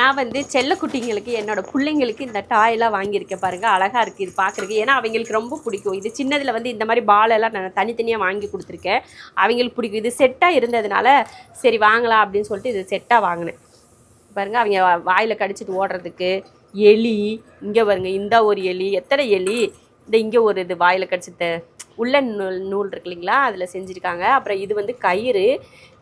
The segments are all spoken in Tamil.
நான் வந்து செல்லக்குட்டிங்களுக்கு என்னோட பிள்ளைங்களுக்கு இந்த டாயெல்லாம் வாங்கியிருக்கேன் பாருங்கள், அழகாக இருக்குது இது பார்க்குறதுக்கு. ஏன்னா அவங்களுக்கு ரொம்ப பிடிக்கும். இது சின்னதில் வந்து இந்த மாதிரி பாலெல்லாம் நான் தனித்தனியாக வாங்கி கொடுத்துருக்கேன். அவங்களுக்கு பிடிக்கும். இது செட்டாக இருந்ததுனால சரி வாங்கலாம் அப்படின்னு சொல்லிட்டு இது செட்டாக வாங்கினேன். பாருங்கள் அவங்க வாயில் கடிச்சிட்டு ஓடுறதுக்கு. எலி இங்கே பாருங்கள், இந்த ஒரு எலி, எத்தனை எலி, இந்த இங்கே ஒரு இது வாயில் கடிச்சிட்டு உள்ளன் நூல் இருக்கு இல்லைங்களா, அதில் செஞ்சுருக்காங்க. அப்புறம் இது வந்து கயிறு.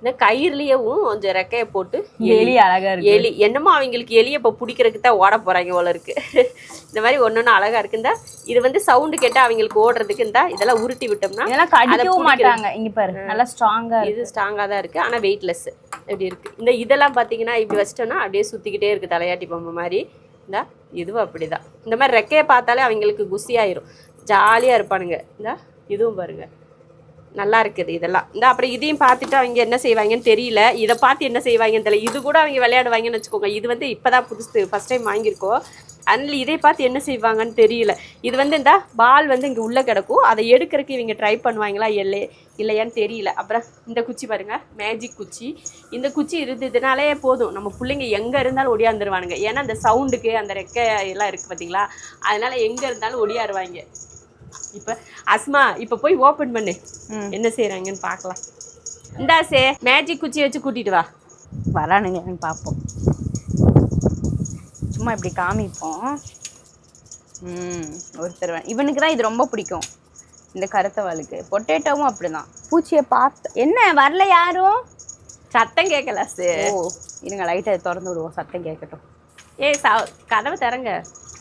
இந்த கயிறுலேயும் கொஞ்சம் ரெக்கையை போட்டு எலி அழகாக இருக்குது. எலி என்னமோ அவங்களுக்கு எலியை இப்போ பிடிக்கிறதுக்கு தான் ஓட போகிறாங்க போல இருக்குது. இந்த மாதிரி ஒன்று ஒன்று அழகாக இருக்குந்தா. இது வந்து சவுண்டு கேட்டால் அவங்களுக்கு ஓடுறதுக்கு இருந்தா இதெல்லாம் உருட்டி விட்டோம்னா இதெல்லாம் கடிக்கவும் மாட்டாங்க. இங்கே பாரு நல்லா ஸ்ட்ராங்காக, இது ஸ்ட்ராங்காக தான் இருக்குது. ஆனால் வெயிட்லெஸ் எப்படி இருக்குது. இந்த இதெல்லாம் பார்த்தீங்கன்னா இப்படி வச்சிட்டோன்னா அப்படியே சுற்றிக்கிட்டே இருக்குது தலையாட்டி பொம்மை மாதிரி. இந்தா இதுவும் அப்படி தான். இந்த மாதிரி ரெக்கையை பார்த்தாலே அவங்களுக்கு குசியாயிரும், ஜாலியாக இருப்பானுங்க. இந்தா இதுவும் பாருங்கள் நல்லா இருக்குது இதெல்லாம். இந்த அப்புறம் இதையும் பார்த்துட்டு அவங்க என்ன செய்வாங்கன்னு தெரியல. இதை பார்த்து என்ன செய்வாங்கன்னு தெரியல. இது கூட அவங்க விளையாடுவாங்கன்னு வச்சுக்கோங்க. இது வந்து இப்போ தான் புதுசு, ஃபஸ்ட் டைம் வாங்கியிருக்கோம். அதனால் இதை பார்த்து என்ன செய்வாங்கன்னு தெரியல. இது வந்து இந்த பால் வந்து இங்கே உள்ளே கிடக்கும். அதை எடுக்கிறதுக்கு இவங்க ட்ரை பண்ணுவாங்களா இல்லையான்னு தெரியல. அப்புறம் இந்த குச்சி பாருங்கள், மேஜிக் குச்சி. இந்த குச்சி இருந்ததுனாலே போதும், நம்ம பிள்ளைங்க எங்கே இருந்தாலும் ஒடியாந்துருவானுங்க. ஏன்னா அந்த சவுண்டுக்கு அந்த ரெக்கை எல்லாம் இருக்குது பார்த்தீங்களா, அதனால் எங்கே இருந்தாலும் ஒடியாருவாங்க. இப்போ அஸ்மா இப்போ போய் ஓப்பன் பண்ணு, என்ன செய்கிறாங்கன்னு பார்க்கலாம். இந்தாசே மேஜிக் குச்சி வச்சு கூட்டிகிட்டு வா. வரானுங்கன்னு பார்ப்போம். சும்மா இப்படி காமிப்போம். ஒருத்தர் இவனுக்கு தான் இது ரொம்ப பிடிக்கும், இந்த கருத்தவாளுக்கு. பொட்டேட்டோவும் அப்படிதான். பூச்சியை பார்த்து என்ன வரல யாரும், சத்தம் கேட்கல. ஓ இருங்க லைட்டை திறந்து விடுவோம், சத்தம் கேட்கட்டும். கதவை திறங்க.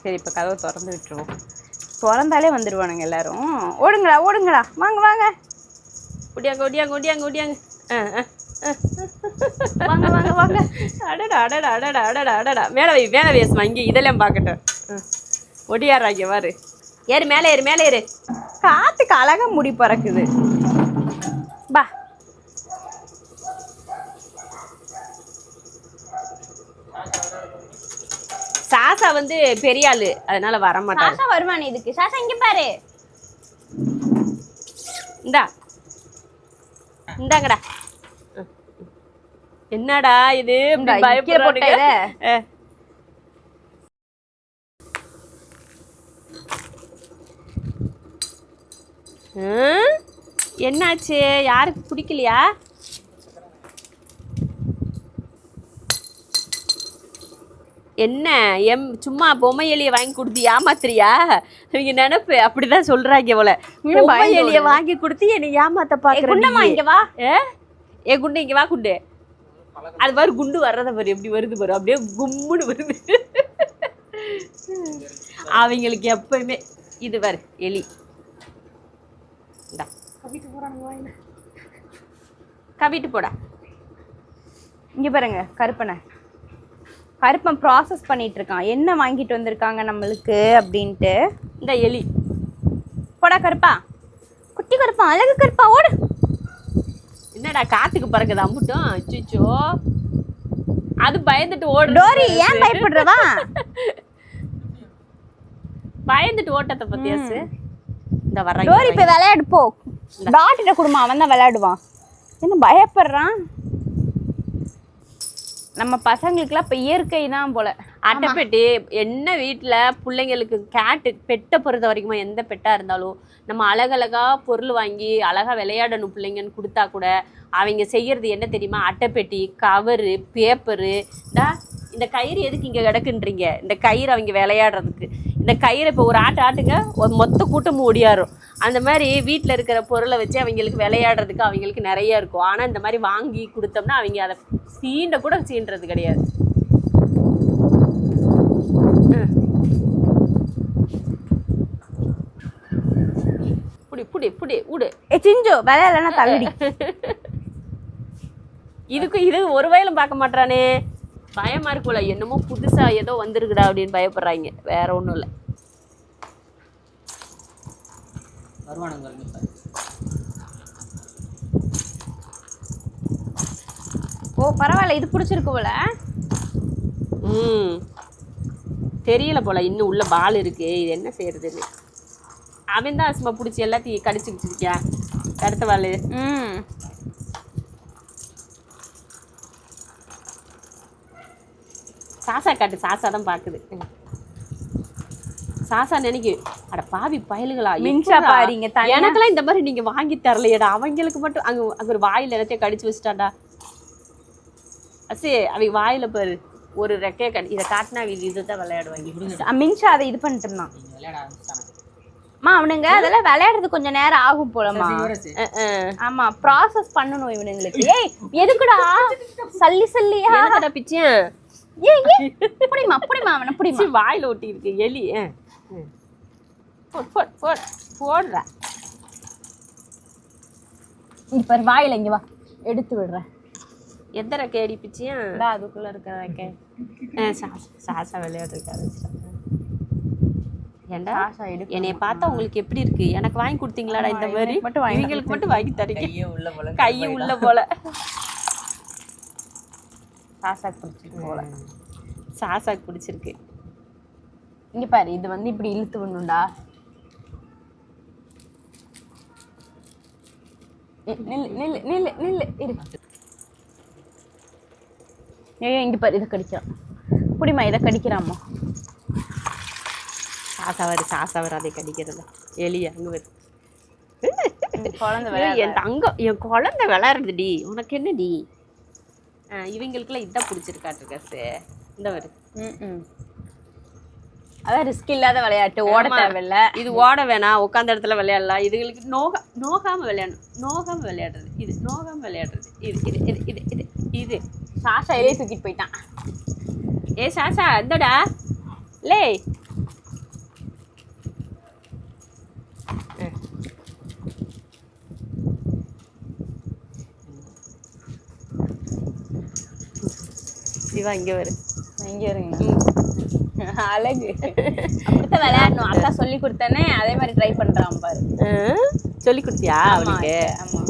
சரி இப்போ கதவை திறந்து விட்டுருவோம். திறந்தாலே வந்துடுவானுங்க எல்லாரும். ஓடுங்களா ஓடுங்களா, வாங்க வாங்க, ஒடியாங்க ஒடியாங்க ஒடியாங்க ஒடியாங்க. வாங்க வாங்க வாங்க. அடடா அடடா அடடா அடடா அடடா. மேலே வேசுமா இங்கே இதெல்லாம் பார்க்கட்டும். ஒடியாடுறாங்க வாரு. ஏறு மேலே ஏறு மேலே ஏறு. காற்றுக்கு அழகாக முடி பறக்குது. பா சாசா வந்து பெரிய ஆளு, அதனால வர மாட்டாங்க. சாசா வருவானே இதுக்கு. சாசா இங்க பாரு. இந்தாங்கடா. என்னடா இது பயப்படுற. என்னாச்சு, யாருக்கு பிடிக்கலையா? என்ன சும்மா பொம்மை எலியை வாங்கி கொடுத்து ஏமாத்துறியா? இவங்க நினைப்பு அப்படிதான் சொல்றாங்க போல. பொம்மை எலியை வாங்கி கொடுத்து என்னை ஏமாத்த பாக்குறேன். இங்க வா. ஏ குண்டு இங்க வா குண்டு. அது மாதிரி குண்டு வர்றத பாரு, எப்படி வருது பாரு, அப்படியே கும்முன்னு வருது. அவங்களுக்கு எப்பயுமே இது பாரு எலி. கவிட்டு போடா. இங்க பாருங்க கருப்பனை. கருப்பன் ப்ராசஸ் பண்ணிட்டு இருக்கான், என்ன வாங்கிட்டு வந்திருக்காங்க நம்மளுக்கு அப்படின்ட்டு. இந்த எலி போடா கருப்பா, குட்டி கருப்பா, அழகு கருப்பா, ஓடு. என்னடா காத்துக்கு பறக்குது அம்புட்டும். அச்சோ அது பயந்துட்டு ஓடு. டோரி ஏன் பயப்படுறவா? பயந்துட்டு ஓட்டத்தை பத்தியாசு. இந்த வர்ற டோரி இப்ப விளையாடு போ. டாட்டிட்ட குடும்பம், அவன் தான் விளையாடுவான். என்ன பயப்படுறான்? நம்ம பசங்களுக்குலாம் இப்போ இயற்கை தான் போல. அட்டைப்பெட்டி என்ன வீட்டில் பிள்ளைங்களுக்கு கேட்டு பெட்டை பொறுத்த வரைக்கும் எந்த பெட்டாக இருந்தாலும் நம்ம அழகழகாக பொருள் வாங்கி அழகாக விளையாடணும் பிள்ளைங்கன்னு கொடுத்தா கூட அவங்க செய்கிறது என்ன தெரியுமா? அட்டைப்பெட்டி, கவரு, பேப்பரு. இந்த கயிறு எதுக்கு இங்கே கிடக்குன்றீங்க? இந்த கயிறு அவங்க விளையாடுறதுக்கு. இந்த கயிறை இப்போ ஒரு ஆட்டுங்க ஒரு மொத்த கூட்டமும் ஓடியாரும். அந்த மாதிரி வீட்டில் இருக்கிற பொருளை வச்சு அவங்களுக்கு விளையாடுறதுக்கு அவங்களுக்கு நிறைய இருக்கும். ஆனால் இந்த மாதிரி வாங்கி கொடுத்தோம்னா அவங்க அதை சீண்ட கூட சீன்றது கிடையாது. புடி புடி புடி விடு. சிஞ்சு விளையாடலன்னா தள்ளடி. இது ஒரு வயலும் பார்க்க மாட்டானே. பயமா இருக்குல்ல, என்னமோ புதுசா ஏதோ வந்துருக்குடா அப்படின்னு பயப்படுறாங்க, வேற ஒன்றும் இல்லை. ஓ பரவாயில்ல, இது பிடிச்சிருக்கு போல. தெரியல போல, இன்னும் உள்ள பால் இருக்கு, இது என்ன செய்யறதுன்னு. அவன் தான் சும்மா பிடிச்சி எல்லாத்தையும் கடிச்சு வச்சிருக்கியா கருத்த வாள். சாசா காட்டு, சாசா தான் பார்க்குது. சாசா நினைக்கு அட பாவி பயலுகளா மின்சா பாருங்க. எனக்கெல்லாம் இந்த மாதிரி நீங்க வாங்கி தரலையடா, அவங்களுக்கு மட்டும் அங்க அங்க ஒரு வாயில எல்லாத்தையும் கடிச்சு வச்சுட்டாடா. அசே அவங்க வாயில பாரு ஒரு ரெக்கைய கடி, இதை காட்டினா இதுதான் விளையாடுவாங்க. மின்சா அதை இது பண்ணிட்டு இருந்தான். அவனுங்க அதெல்லாம் விளையாடுறது கொஞ்சம் நேரம் ஆகும் போலமா. ஆமா ப்ராசஸ் பண்ணணும் இவனுங்களுக்கு. ஏய் எதுக்குடா சல்லி சல்லியா பிச்சேன்? புடிமா புடிமா அவனை புடிமா. வாயில ஒட்டி இருக்கு எலி. போடுற இப்ப வாயில இங்க வா, எடுத்து விடுறேன். எந்த ரெக்கை அடி பிச்சியா? அதுக்குள்ள இருக்கிற ரெக்கை. சாசா விளையாடுறதுக்காரு. ஏண்டா என்னைய பார்த்தா உங்களுக்கு எப்படி இருக்கு? எனக்கு வாங்கி கொடுத்தீங்களாடா இந்த மாதிரி? இவங்களுக்கு மட்டும் வாங்கி தரீங்க. கையை உள்ள போல. சாசாக்கு பிடிச்சிருக்கு போல. சாசாக்கு பிடிச்சிருக்கு. இங்க பாரு, இது வந்து இப்படி இழுத்து விடணும்டா. நில்லு நில்லு நில்லு நில்லு இரு. ஏய் இங்க பாரு, இதை கடிக்கிறான். புடிமா, இதை கடிக்கிறாம்மா. சாசாவர் அதை கடிக்கிறது. எலியா அங்க வருது. குழந்தை என் தங்கம், என் குழந்தை விளையாடுறதுடி. உனக்கு என்னடி? இவங்களுக்குலாம் இதான் பிடிச்சிருக்காட்டு. இந்த வருது. அதான் ரிஸ்க் இல்லாத விளையாட்டு, ஓட தேவையில்ல. இது ஓட வேணாம், உட்காந்த இடத்துல விளையாடலாம். இதுகளுக்கு நோகாம விளையாடணும். நோகாம விளையாடுறது இது, நோகாம விளையாடுறது இது இது இது இது இது இது. சாசா இலையை தூக்கிட்டு போயிட்டான். ஏ சாசா இந்தடா லே. சிவா இங்க வரு. இங்க வருங்க. அழகு. அப்படித்தான் விளையாடணும். அக்கா சொல்லி கொடுத்தானே, அதே மாதிரி ட்ரை பண்றான் பாரு. சொல்லி கொடுத்தியா அவனுக்கு? ஆமா.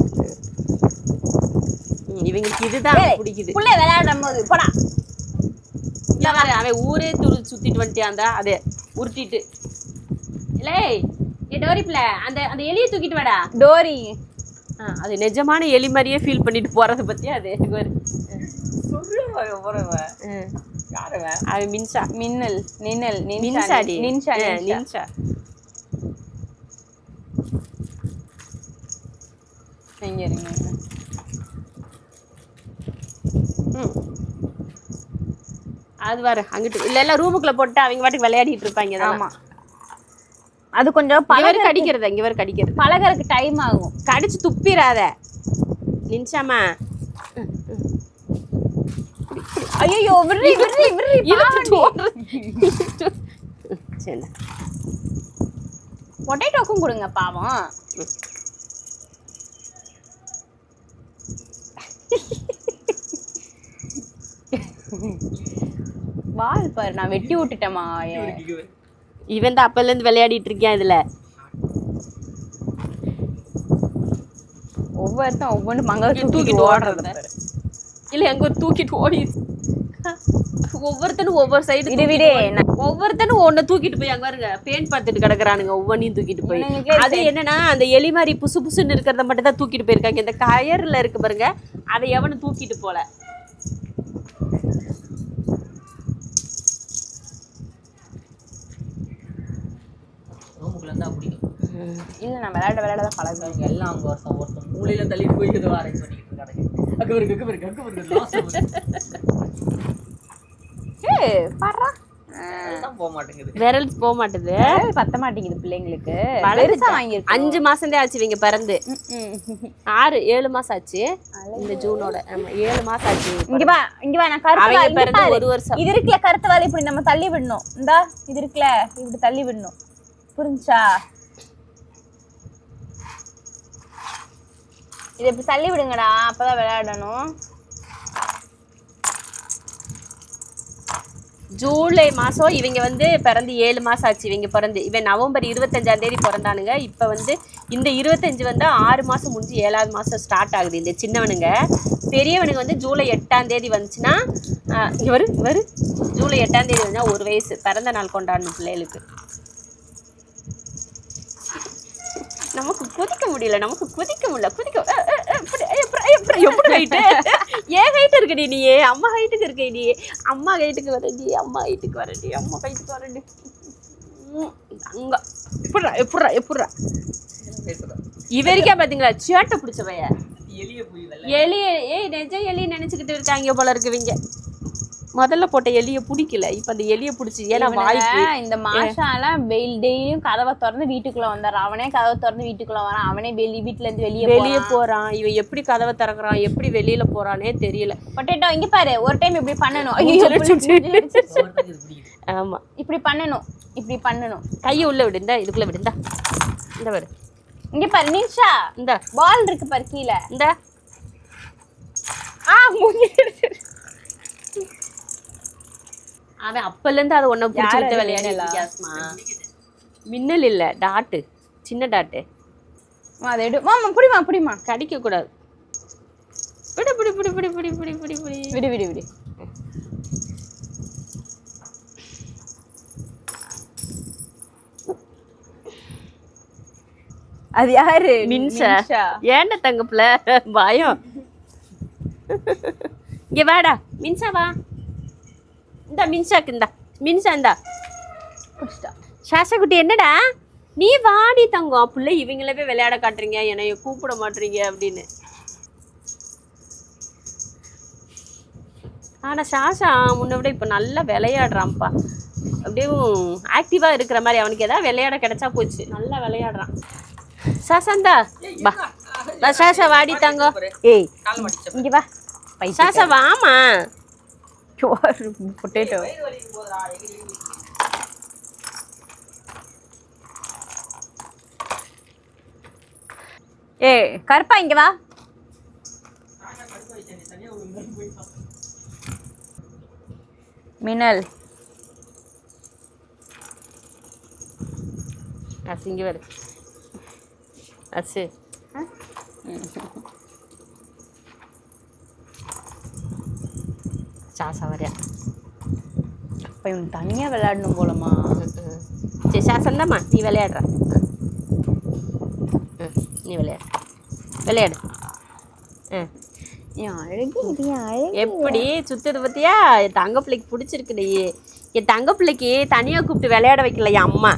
இவங்களுக்கு இதுதான் பிடிக்குது. புள்ள விளையாடும் போது போடா. அவன் ஊரே சுத்திட்டு வந்துட்டியாந்தா அதை உருட்டிட்டு. இல்லை ஏ டோரி பிள்ளை, அந்த அந்த எலியை தூக்கிட்டு வாடா. டோரி அது நிஜமான எலி மாதிரியே ஃபீல் பண்ணிட்டு போறத பத்தியா அது. அவன் மின்சா. மின்னல் நின்னல் நின்சாடி. நின்சா நின்சா. எங்க இருங்க. அது வர அங்கிட்டு இல்ல இல்ல ரூமுக்குள்ள போட்டு அவங்க வாட்டுக்கு விளையாடிட்டு இருப்பாங்க. ஆமா, அது கொஞ்சம் பழக கடிக்கிறது. இங்க வர கடிக்கிறது. பழகறதுக்கு டைம் ஆகும். கடிச்சு துப்பிராத நின்சாமா. ஐயோ விர்ரி விர்ரி விர்ரி சரி, பொட்டேட்டோக்கும் கொடுங்க பாவம். வால் பாரு, நான் வெட்டி விட்டுட்டேமா. இவன் தான் அப்பல இருந்து விளையாடிட்டு இருக்கியா இதுல. ஒவ்வொருத்தன் ஒவ்வொன்று மங்க தூக்கிட்டு ஓடுறது. இல்ல எங்க ஒரு தூக்கிட்டு ஓடி. ஒவ்வொருத்தனும் ஒவ்வொரு சைடு. ஒவ்வொருத்தனும் ஒண்ணு தூக்கிட்டு போய் அங்க பாருங்க பெயிண்ட் பார்த்துட்டு கிடக்குறானுங்க. ஒவ்வொன்னையும் தூக்கிட்டு போய். அது என்னன்னா அந்த எலி மாதிரி புசு புசுன்னு இருக்கிறத மட்டும் தான் தூக்கிட்டு போயிருக்காங்க. இந்த கயர்ல இருக்கு பாருங்க, அதை எவனும் தூக்கிட்டு போல. இல்ல நான் விளையாட விளையாட தான் பழகுவேன். எல்லாம் அவங்க ஒருத்தன் மூலையில தள்ளி போய் இது அரேஞ்ச் பண்ணிட்டு இருக்காங்க. அங்க இருக்கு பாடுறா போக மாட்டேங்குது. விரல் போக மாட்டேது. பத்த மாட்டேங்குது பிள்ளைங்களுக்கு. பெருசா வாங்கிருக்கு. 5 மாசம் தான் ஆச்சு இவங்க பிறந்து. 6-7 மாசம் ஆச்சு இந்த ஜூனோட. 7 மாசம் ஆச்சு. இங்க வா இங்க வா. நான் கருத்து பிறந்து 1 வருஷம். இது இருக்குல கருத்து வாழை இப்படி நம்ம தள்ளி விடணும். இந்தா இது இருக்குல இப்படி தள்ளி விடணும். புரிஞ்சா? இதை இப்படி தள்ளி விடுங்கடா, அப்பதான் விளையாடணும். ஜூலை மாதம் இவங்க வந்து பிறந்து 7 மாதம் ஆச்சு. இவங்க பிறந்து இவன் நவம்பர் 25ஆம் தேதி பிறந்தானுங்க. இப்போ வந்து இந்த 25 வந்து 6 மாதம் முடிஞ்சு 7ஆவது மாதம் ஸ்டார்ட் ஆகுது இந்த சின்னவனுங்க. பெரியவனுக்கு வந்து ஜூலை 8ஆம் தேதி வந்துச்சுன்னா இவர் ஜூலை 8ஆம் தேதி வந்து 1 வயசு. பிறந்த நாள் கொண்டாடணும் பிள்ளைகளுக்கு. நமக்கு கொதிக்க முடியல. எப்படி ரைட்டு ஏன் ஹைட் இருக்கடி நீ அம்மா ஹைட்டுக்கு இருக்க நீ அம்மா ஹைட்டுக்கு வரடி அம்மா ஹைட்டுக்கு வரடி அம்மா ஹைட்டுக்கு வரடி அங்க எப்பட்றா எப்பட்றா எப்பட்றா இவருக்கே பாத்தீங்களா சேட்டை பிடிச்சவைய எலிய நெஜ எலிய நினைச்சுக்கிட்டு இருக்காங்க போல இருக்குவீங்க முதல்ல போட்ட எலிய பிடிக்கல இப்ப அந்த எலிய பிடிச்சி ஏன்னா வாய்க்கு இந்த மாஷாலாம் டெய்லியும் கதவை திறந்து வீட்டுக்குள்ள வந்துடுறான் அவனே கதவை திறந்து வீட்டுக்குள்ள வரான் அவனே வீட்டுல இருந்து வெளியே போறான் இவன் எப்படி கதவை திறக்கிறான் எப்படி வெளியில போறானே தெரியல பொட்டேட்டோ இங்க பாரு ஒரு டைம் இப்படி பண்ணணும் ஆமா இப்படி பண்ணணும் கையை உள்ள விடு இந்த இதுக்குள்ள விடு இந்த பாரு இங்க பாரு நிஷா இந்த பால் இருக்கு பாரு கீழே இந்த அவன் அப்பல இருந்து அதை ஒன்ன புடிச்சிட்டு விளையாடலாமா மின்னல் இல்ல டாட்டு சின்ன டாட்டு அதை எடு மாமா புடிமா கடிக்க கூடாது விடு விடு விடு விடு விடு விடு விடு விடு விடு விடு அது யாரு மின்சா ஏன்டா தங்கப்புல பயம் இங்க வாடா மின்சா வா இந்த மின்சாக்கு மின்சா இந்தா சாசா குட்டி என்னடா நீ வாடி தங்கம் புள்ள இவங்களவே விளையாட காட்டுறீங்க என்னைய கூப்பிட மாட்டீங்க அப்படின்னு ஆனா சாசா முன்ன விட இப்ப நல்லா விளையாடுறான்ப்பா அப்படியே ஆக்டிவா இருக்கிற மாதிரி அவனுக்கு ஏதாவது விளையாட கிடைச்சா போச்சு நல்லா விளையாடுறான் சாசாந்தா வா சாசா வாடி தங்கம் ஏய் இங்க வா சாசா வாமா பொட்டேட்டோ ஏய் கருப்பா இங்க வா மின்னல் இங்க வரு அச்சு சாசா வரையா அப்ப இவன் தனியா விளையாடணும் போலமா சரி சாசந்தாம்மா நீ விளையாடுற நீ விளையாடு எப்படி சுத்தது பத்தியா என் தங்க பிள்ளைக்கு பிடிச்சிருக்குடி என் தங்க பிள்ளைக்கு தனியா கூப்பிட்டு விளையாட வைக்கல என் அம்மா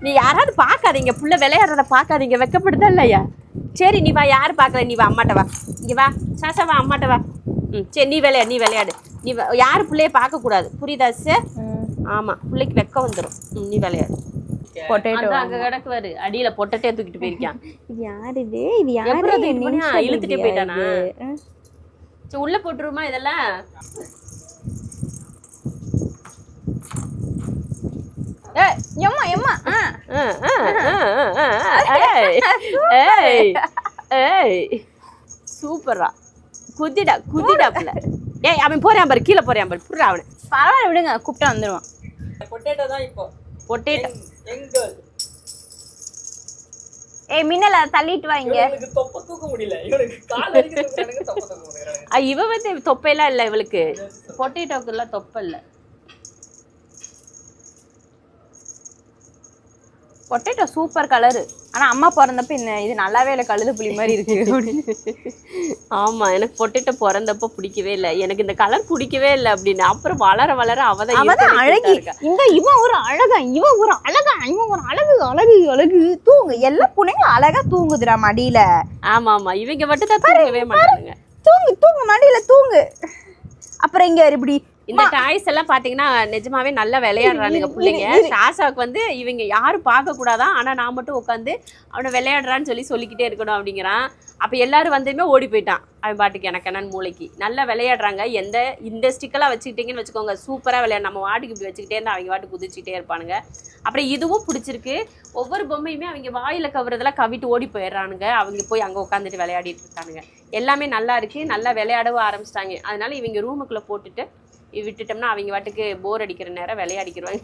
நீ யாராவது பார்க்காதீங்க புள்ள விளையாடுறத பார்க்காதீங்க வெக்கப்படுதா இல்லையா சரி நீ வா யாரு பார்க்கல நீ வா அம்மாட்ட வா இங்க வா சாசா வா அம்மாட்ட வா சரி நீ விளையாடு நீ யாரு பிள்ளைய பார்க்க கூடாது புரியுதா சார் ஆமா பிள்ளைக்கு வெக்க வந்துடும் நீ விளையாடு பொட்டேட்டோ அங்க கிடக்குவாரு அடியில பொட்டட்டே தூக்கிட்டு போயிருக்கான் இது யாரு இழுத்துட்டே போயிட்டானா சரி உள்ள போட்டுருமா இதெல்லாம் சூப்பரா குதிடாப்ல ஏய் அவன் போறான் பாரு கீழே போறான் பாரு புடுறா அவனை பரவாயில்ல விடுங்க கூப்பிட்டா வந்துடுவான் பொட்டேட்டோ தான் இப்போ பொட்டேட்டோ ஏய் மின்னல தள்ளிட்டு வா இங்க தொப்பை தூக்க முடியல இவனுக்கு கால் அடிக்கிறது தொப்பை தூக்க முடியல இவ வந்து தொப்பையெல்லாம் இல்லை இவளுக்கு பொட்டேட்டோக்கு எல்லாம் தொப்பை இல்லை பொட்டேட்டோ சூப்பர் கலரு ஆனா அம்மா பிறந்தப்ப இது நல்லாவே இல்லை கழுது புளி மாதிரி இருக்கு ஆமா எனக்கு பொட்டேட்டோ பிறந்தப்ப பிடிக்கவே இல்லை எனக்கு இந்த கலர் பிடிக்கவே இல்லை அப்படின்னு அப்புறம் வளர வளர அவதான் அழகி இவன் ஒரு அழகா இவன் ஒரு அழகு தூங்கு எல்லா புனைங்க அழகா தூங்குதுடா மடியில ஆமா இவங்க மட்டும் தான் தூங்கவே மாட்டாங்க தூங்கு மடியில தூங்கு அப்புறம் இங்க இப்படி இந்த டாய்ஸ் எல்லாம் பாத்தீங்கன்னா நிஜமாவே நல்லா விளையாடுறானுங்க பிள்ளைங்க சாசாவுக்கு வந்து இவங்க யாரும் பார்க்க கூடாதான் ஆனா நான் மட்டும் உட்காந்து அவனை விளையாடுறான்னு சொல்லிக்கிட்டே இருக்கணும் அப்படிங்கிறான் அப்ப எல்லாரும் வந்துமே ஓடி போயிட்டான் அவன் பாட்டுக்கு எனக்கு என்னன்னு மூளைக்கு நல்லா விளையாடுறாங்க இந்த ஸ்டிக்கெல்லாம் வச்சுக்கிட்டீங்கன்னு வச்சுக்கோங்க சூப்பரா விளையாடு நம்ம வாட்டுக்கு இப்படி வச்சுக்கிட்டே இருந்தா அவங்க வாட்டு குதிச்சுட்டே இருப்பானுங்க அப்புறம் இதுவும் பிடிச்சிருக்கு ஒவ்வொரு பொம்மையுமே அவங்க வாயில கவுறதெல்லாம் கவிட்டு ஓடி போயிடுறானுங்க அவங்க போய் அங்க உட்காந்துட்டு விளையாடிட்டு இருக்கானுங்க எல்லாமே நல்லா இருக்கு நல்லா விளையாடவும் ஆரம்பிச்சிட்டாங்க அதனால இவங்க ரூமுக்குள்ள போட்டுட்டு விட்டுட்டோம்னா அவங்க வாட்டுக்கு போர் அடிக்கிற நேரம் விளையாடிக்கிடுவாங்க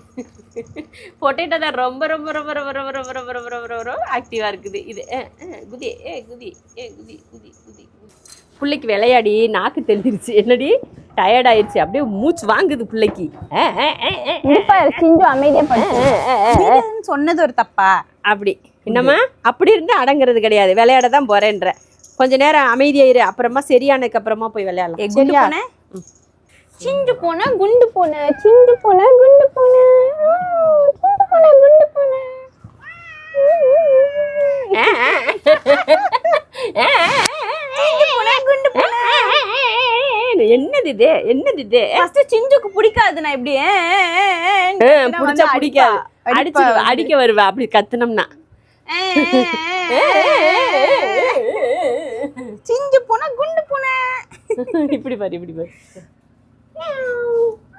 பொட்டேட்டோ தான் ரொம்ப ரொம்ப ரொம்ப ரொம்ப ரொம்ப ரொம்ப ரொம்ப ரொம்ப ரொம்ப ரொம்ப ஆக்டிவா இருக்குது இது குதி குதி குதி குதி குதி பிள்ளைக்கு விளையாடி நாக்கு தெளிஞ்சிருச்சு என்னடி டயர்ட் ஆயிடுச்சு அப்படியே மூச்சு வாங்குது பிள்ளைக்கு சொன்னது ஒரு தப்பா அப்படி என்னம்மா அப்படி இருந்து அடங்குறது கிடையாது விளையாட தான் போறேன்ற கொஞ்ச நேரம் அமைதியாயிரு, அப்புறமா சரியானதுக்கு அப்புறமா போய் விளையாடலாம். குண்டு பூனை சிண்டு பூனை குண்டு பூனை சிண்டு பூனை குண்டு பூனை சிண்டு பூனை குண்டு பூனை. என்னது இது, என்னது இது? ஃபர்ஸ்ட் சிஞ்சுக்கு பிடிக்காது, நான் இப்படி பிடிச்சா பிடிக்காது, அடிச்சு அடிக்க வருவா அப்படி கத்துனோம்னா. சிஞ்சு பூனை குண்டு பூனை இப்படி பாரு, இப்படி பாரு.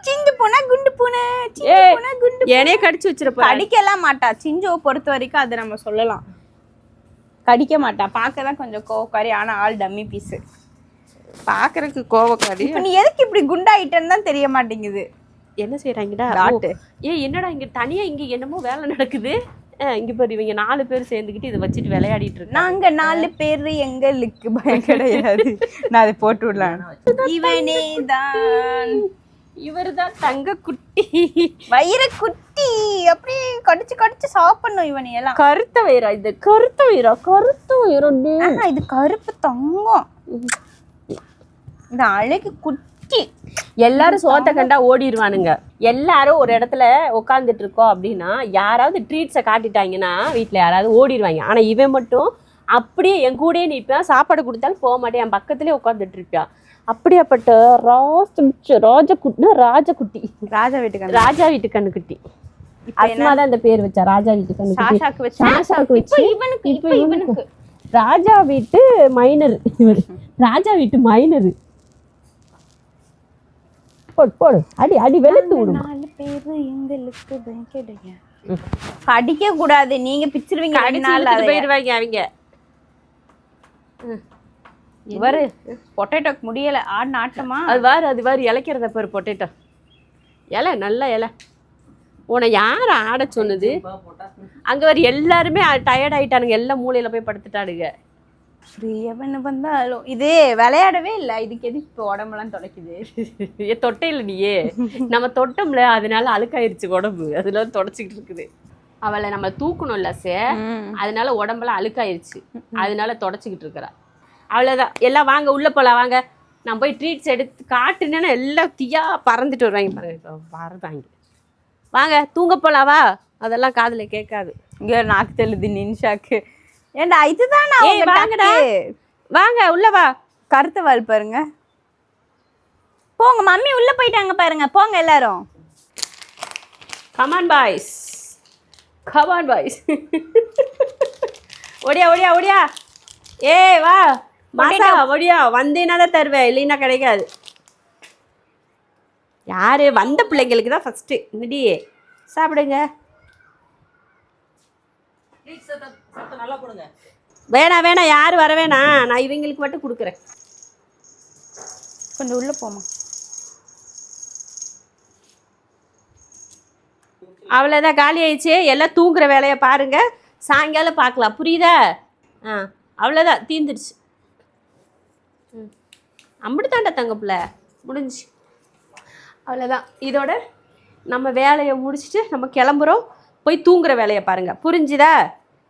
சிஞ்சு பூனை குண்டு பூனை சிஞ்சு பூனை குண்டு. ஏனே கடிச்சு வச்சிருப்பா. கடிக்கலாம் மாட்டா, சிஞ்சுவை பொறுத்த வரைக்கும் அது நம்ம சொல்லலாம். கடிக்க மாட்டா, பார்க்க தான் கொஞ்சம் கோவக்காரி, ஆனா ஆள் டம்மி பீஸ். பாக்குறதுக்கு கோவக்காரி. இப்ப நீ எதுக்கு இப்படி குண்டாயிட்டேன்னு தான் தெரிய மாட்டேங்குது. என்ன செய்யறாங்கடா? டாட்டு. என்னடா இங்க தனியா இங்க என்னமோ வேலை நடக்குது. இங்க பாரு, இவங்க 4 பேர் சேர்ந்துக்கிட்டு இதை வச்சுட்டு விளையாடிட்டு இருக்காங்க. நாங்க 4 பேர், எங்களுக்கு பயம் கிடையாது. நான் அதை போட்டு விடலாம். இவனே தான், இவருதான் தங்க குட்டி, வயிறு குட்டி, அப்படியே கடிச்சு கடிச்சு சாப்பிடணும் இவனை எல்லாம். கருத்த வயிறா இது? கருத்த வயிறா? கருத்த வயிறா? ஆனா இது கருப்பு தங்கம், இந்த அழகு குட்டி. எல்லாரும் சோத்த கண்டா ஓடிடுவானுங்க. எல்லாரும் ஒரு இடத்துல உட்காந்துட்டு இருக்கோம் அப்படின்னா யாராவது ட்ரீட்ஸை காட்டிட்டாங்கன்னா வீட்டுல யாராவது ஓடிடுவாங்க. ஆனா இவன் மட்டும் அப்படியே என் கூடயே நிற்பான். சாப்பாடு கொடுத்தாலும் போக மாட்டேன், என் பக்கத்துலயே உட்காந்துட்டு இருப்பான். அப்படியாப்பட்ட ராஜகுட்டி, ராஜா வீட்டுக்கு ராஜா வீட்டு கண்ணுக்குட்டி. அதனால அந்த பேர் வச்சா ராஜா வீட்டு கண்ணுக்குட்டி. சாஷாக்கு வச்சு இவனுக்கு ராஜா வீட்டு மைனர். இவர் ராஜா வீட்டு மைனர். போடு போடு, அடி அடி, வெளுத்து விடும். 4 பேர் எங்களுக்கு பயம் கிடையாது. கடிக்க கூடாது, நீங்க பிச்சிருவீங்க. போயிருவாங்க அவங்க. இவரு பொட்டேட்டோக்கு முடியல, ஆடு நாட்டமா. அது வாரு இலைக்கிறத பாரு, பொட்டேட்டோ இலை, நல்ல இலை. உன்னை யார் ஆட சொன்னது? அங்க வர எல்லாருமே டயர்ட் ஆயிட்டானுங்க, எல்லாம் மூலையில போய் படுத்துட்டானுங்க. ஃப்ரீயாவன்னு வந்தாலும் இது விளையாடவே இல்லை. இதுக்கு எதுக்கு இப்போ உடம்பெல்லாம் தொலைக்குது? தொட்டே இல்லை நீயே. நம்ம தொட்டோம்ல, அதனால அழுக்காயிருச்சு உடம்பு, அதனால தொடச்சிக்கிட்டு இருக்குது. அவளை நம்ம தூக்கணும்ல அதனால உடம்பெல்லாம் அழுக்காயிருச்சு, அதனால தொடச்சிக்கிட்டு இருக்கிறா. அவ்வளோதான். எல்லாம் வாங்க உள்ள போலாம், வாங்க. நான் போய் ட்ரீட்ஸ் எடுத்து காட்டுனேன்னா எல்லாம் தீயா பறந்துட்டு வருவாங்க பாருங்க. இப்போ பறந்தாங்க. வாங்க தூங்க போலாவா? அதெல்லாம் காதுல கேட்காது. இங்கே நாக்கு தெழுது நின்ஷாக்கு. ஏண்டா இதுதான் வாங்கடா, வாங்க உள்ள வா. கருத்து வால் பாருங்க. போங்க, மம்மி உள்ள போயிட்டாங்க பாருங்க, போங்க எல்லாரும். Come on boys, come on boys. ஓடியா ஓடியா ஓடியா. வா மாசா, ஓடியா. வந்தீங்கன்னா தான் தருவேன், இல்லைன்னா கிடைக்காது. யாரு? வந்த பிள்ளைங்களுக்கு தான் ஃபர்ஸ்ட். இந்தடி சாப்பிடுங்க. நல்லா போடுங்க. வேணாம் வேணாம், யாரும் வர வேணாம், நான் இவங்களுக்கு மட்டும் கொடுக்குறேன். கொஞ்சம் உள்ள போமா. அவ்வளோதான், காலி ஆயிடுச்சு. எல்லாம் தூங்குற வேலையை பாருங்க, சாயங்காலம் பார்க்கலாம், புரியுதா? அவ்வளோதான், தீந்துடுச்சு. அம்பிடுதாண்டா தங்கப்பில்ல, முடிஞ்சு. அவ்வளோதான். இதோட நம்ம வேலையை முடிச்சுட்டு நம்ம கிளம்புறோம். போய் தூங்குற வேலையை பாருங்க, புரிஞ்சுதா?